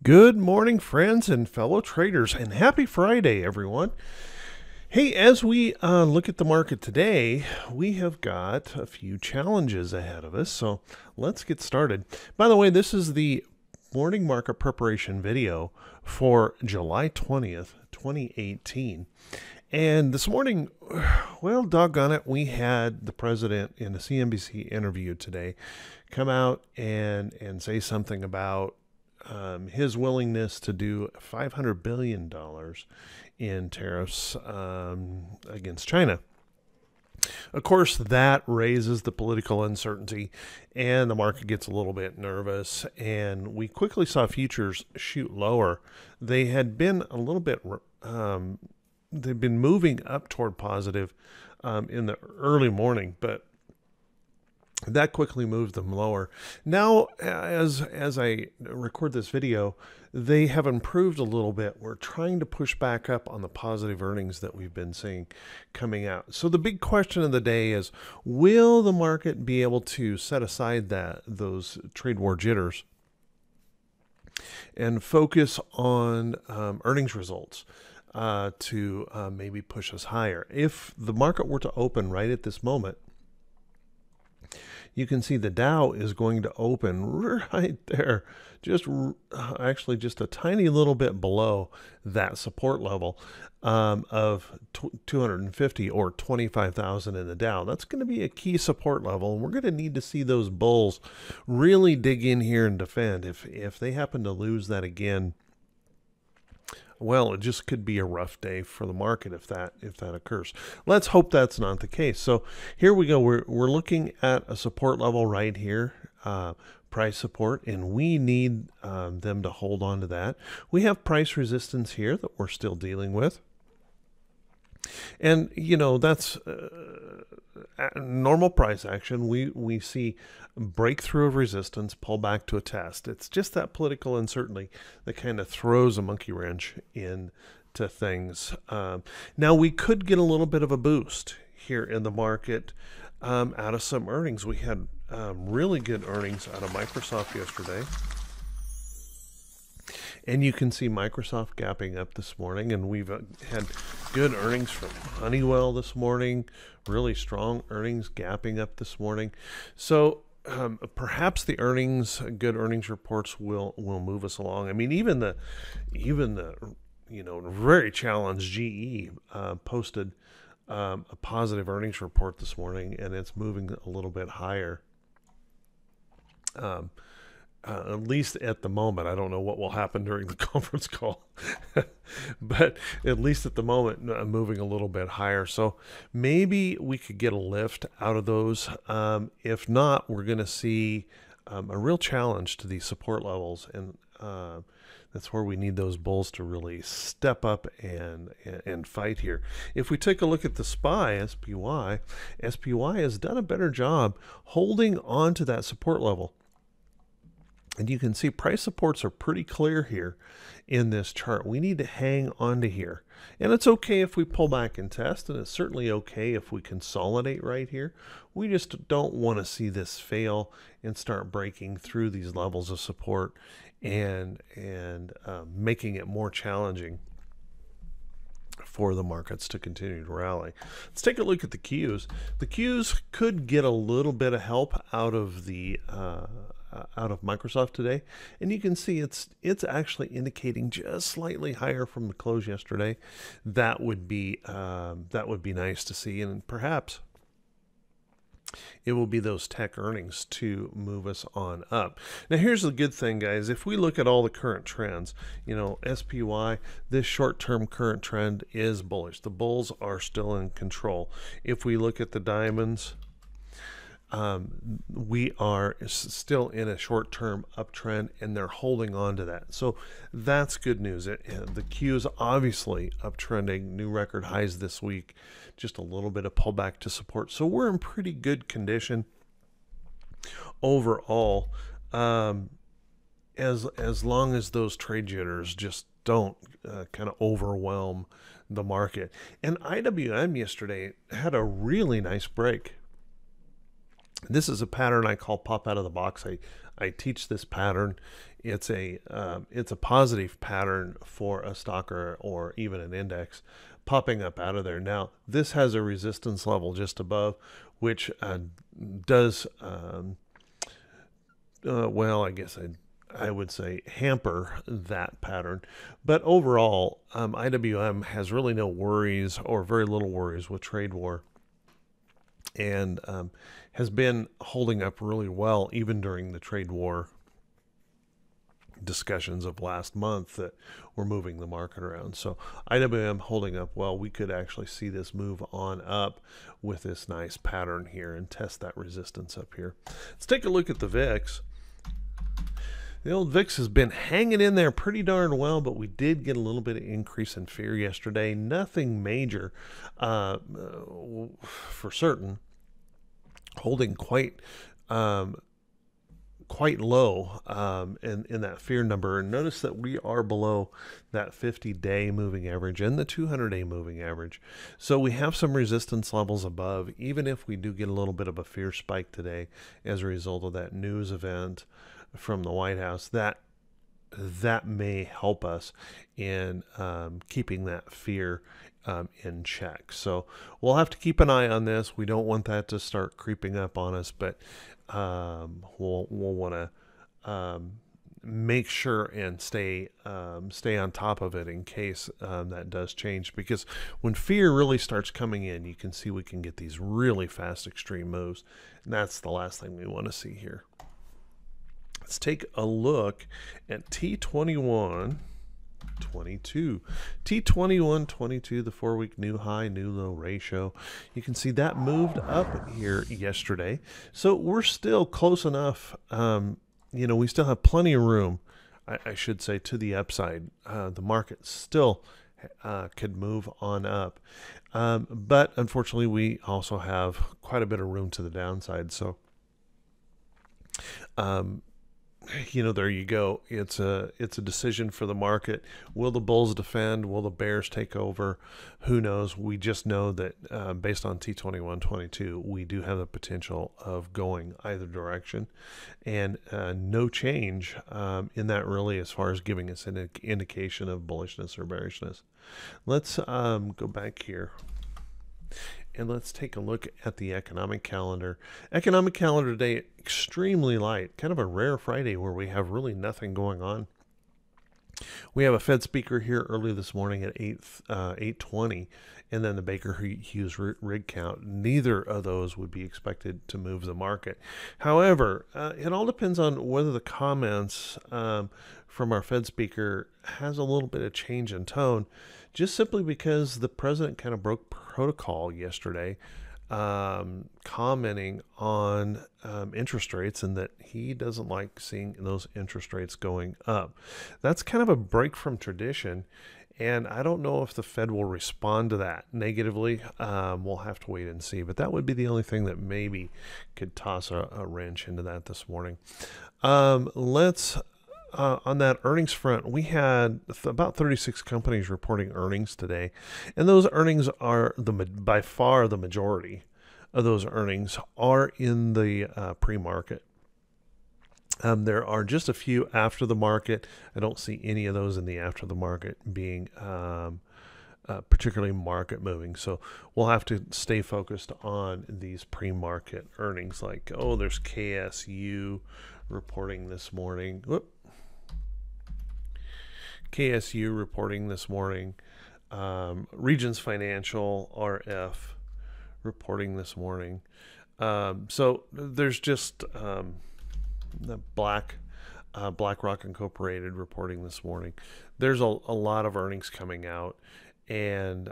Good morning, friends and fellow traders, and happy Friday, everyone. Hey, as we look at the market today, we have got a few challenges ahead of us, so let's get started. By the way, this is the morning market preparation video for July 20th, 2018. And this morning, well, doggone it, we had the president in a CNBC interview today come out and say something about his willingness to do $500 billion in tariffs against China. Of course, that raises the political uncertainty, and the market gets a little bit nervous, and we quickly saw futures shoot lower. They had been a little bit, they've been moving up toward positive in the early morning, but that quickly moved them lower. Now, as I record this video, they have improved a little bit. We're trying to push back up on the positive earnings that we've been seeing coming out. So the big question of the day is, will the market be able to set aside those trade war jitters and focus on earnings results to maybe push us higher? If the market were to open right at this moment, you can see the Dow is going to open right there, actually just a tiny little bit below that support level of 250 or 25,000 in the Dow. That's going to be a key support level, and we're going to need to see those bulls really dig in here and defend. If they happen to lose that again, well, it just could be a rough day for the market if that occurs. Let's hope that's not the case. So here we go. We're looking at a support level right here, price support, and we need them to hold on to that. We have price resistance here that we're still dealing with. And, you know, that's normal price action. We see breakthrough of resistance, pull back to a test. It's just that political uncertainty that kind of throws a monkey wrench into things. Now, we could get a little bit of a boost here in the market out of some earnings. We had really good earnings out of Microsoft yesterday. And you can see Microsoft gapping up this morning, and we've had good earnings from Honeywell this morning, really strong earnings gapping up this morning. So perhaps the good earnings reports will move us along. I mean, even the very challenged GE posted a positive earnings report this morning, and it's moving a little bit higher. At least at the moment. I don't know what will happen during the conference call, but at least at the moment, moving a little bit higher. So maybe we could get a lift out of those. If not, we're going to see a real challenge to these support levels, and that's where we need those bulls to really step up and fight here. If we take a look at the SPY has done a better job holding on to that support level. And you can see price supports are pretty clear here in this chart. We need to hang on to here. And it's okay if we pull back and test, and it's certainly okay if we consolidate right here. We just don't want to see this fail and start breaking through these levels of support and making it more challenging for the markets to continue to rally. Let's take a look at the Qs. The Qs could get a little bit of help out of the out of Microsoft today, and you can see it's actually indicating just slightly higher from the close yesterday. That would be nice to see, and perhaps it will be those tech earnings to move us on up. Now, here's the good thing, guys. If we look at all the current trends, SPY, this short-term current trend is bullish. The bulls are still in control. If we look at the diamonds, we are still in a short-term uptrend, and they're holding on to that. So that's good news. The Q is obviously uptrending, new record highs this week, just a little bit of pullback to support. So we're in pretty good condition overall, as long as those trade jitters just don't kind of overwhelm the market. And IWM yesterday had a really nice break. This is a pattern I call pop out of the box. I teach this pattern. It's a positive pattern for a stock or even an index popping up out of there. Now, this has a resistance level just above, which does, well, I guess I would say hamper that pattern. But overall, IWM has really no worries or very little worries with trade war, and has been holding up really well even during the trade war discussions of last month that were moving the market around. So IWM holding up well. We could actually see this move on up with this nice pattern here and test that resistance up here. Let's take a look at the VIX. The old VIX has been hanging in there pretty darn well, but we did get a little bit of increase in fear yesterday. Nothing major for certain. Holding quite low in that fear number. And notice that we are below that 50-day moving average and the 200-day moving average. So we have some resistance levels above, even if we do get a little bit of a fear spike today as a result of that news event from the White House. That may help us in keeping that fear in check. So we'll have to keep an eye on this. We don't want that to start creeping up on us, but we'll want to make sure and stay on top of it in case that does change. Because when fear really starts coming in, you can see we can get these really fast extreme moves, and that's the last thing we want to see here. Let's take a look at T21.22. T21.22, the 4-week new high, new low ratio. You can see that moved up here yesterday. So we're still close enough. We still have plenty of room, I should say, to the upside. The market still could move on up. But unfortunately, we also have quite a bit of room to the downside. So, there you go. It's a decision for the market. Will the bulls defend? Will the bears take over? Who knows? We just know that based on T21.22, we do have the potential of going either direction, and no change in that really as far as giving us an indication of bullishness or bearishness. Let's go back here. And let's take a look at the economic calendar. Economic calendar today, extremely light. Kind of a rare Friday where we have really nothing going on. We have a Fed speaker here early this morning at 8:20, and then the Baker Hughes rig count. Neither of those would be expected to move the market. However, it all depends on whether the comments from our Fed speaker has a little bit of change in tone, just simply because the president kind of broke protocol yesterday, commenting on interest rates, and that he doesn't like seeing those interest rates going up. That's kind of a break from tradition, and I don't know if the Fed will respond to that negatively. We'll have to wait and see, but that would be the only thing that maybe could toss a wrench into that this morning. On that earnings front, we had about 36 companies reporting earnings today, and those earnings are by far the majority of those earnings are in the pre-market. There are just a few after the market. I don't see any of those in the after the market being particularly market moving. So we'll have to stay focused on these pre-market earnings. Like, there's KSU reporting this morning. KSU reporting this morning. Regions Financial, RF, reporting this morning. So there's just the BlackRock Incorporated reporting this morning. There's a lot of earnings coming out, and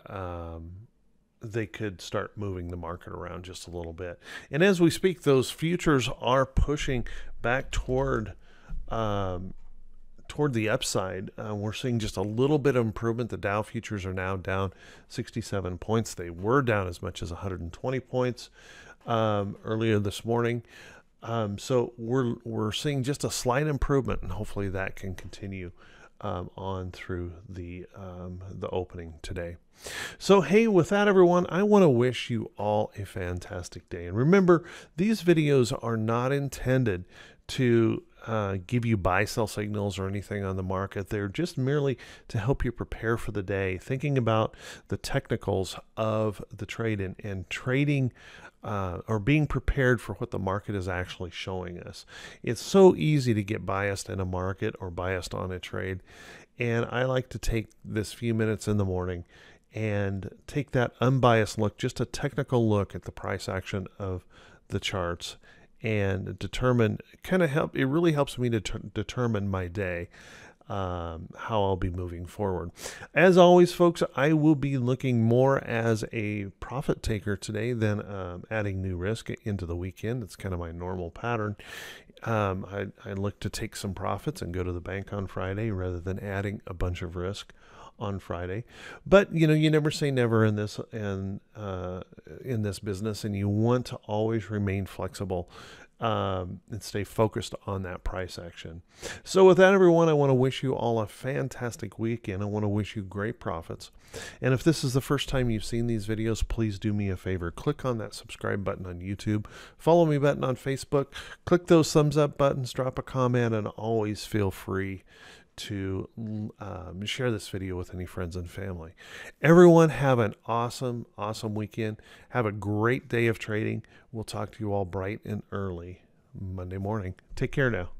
they could start moving the market around just a little bit. And as we speak, those futures are pushing back toward the upside. We're seeing just a little bit of improvement. The Dow futures are now down 67 points. They were down as much as 120 points earlier this morning. So we're seeing just a slight improvement, and hopefully that can continue on through the opening today. So, hey, with that, everyone, I want to wish you all a fantastic day. And remember, these videos are not intended to give you buy sell signals or anything on the market. They're just merely to help you prepare for the day, thinking about the technicals of the trade and trading or being prepared for what the market is actually showing us. It's so easy to get biased in a market or biased on a trade. And I like to take this few minutes in the morning and take that unbiased look, just a technical look at the price action of the charts, and determine, it really helps me to determine my day, how I'll be moving forward. As always, folks, I will be looking more as a profit taker today than adding new risk into the weekend. It's kind of my normal pattern. I look to take some profits and go to the bank on Friday rather than adding a bunch of risk on Friday. But you never say never in this in this business, and you want to always remain flexible and stay focused on that price action. So with that, everyone, I want to wish you all a fantastic weekend. I want to wish you great profits. And if this is the first time you've seen these videos, please do me a favor. Click on that subscribe button on YouTube. Follow me button on Facebook. Click those thumbs up buttons. Drop a comment, and always feel free to share this video with any friends and family. Everyone have an awesome weekend. Have a great day of trading. We'll talk to you all bright and early Monday morning. Take care now.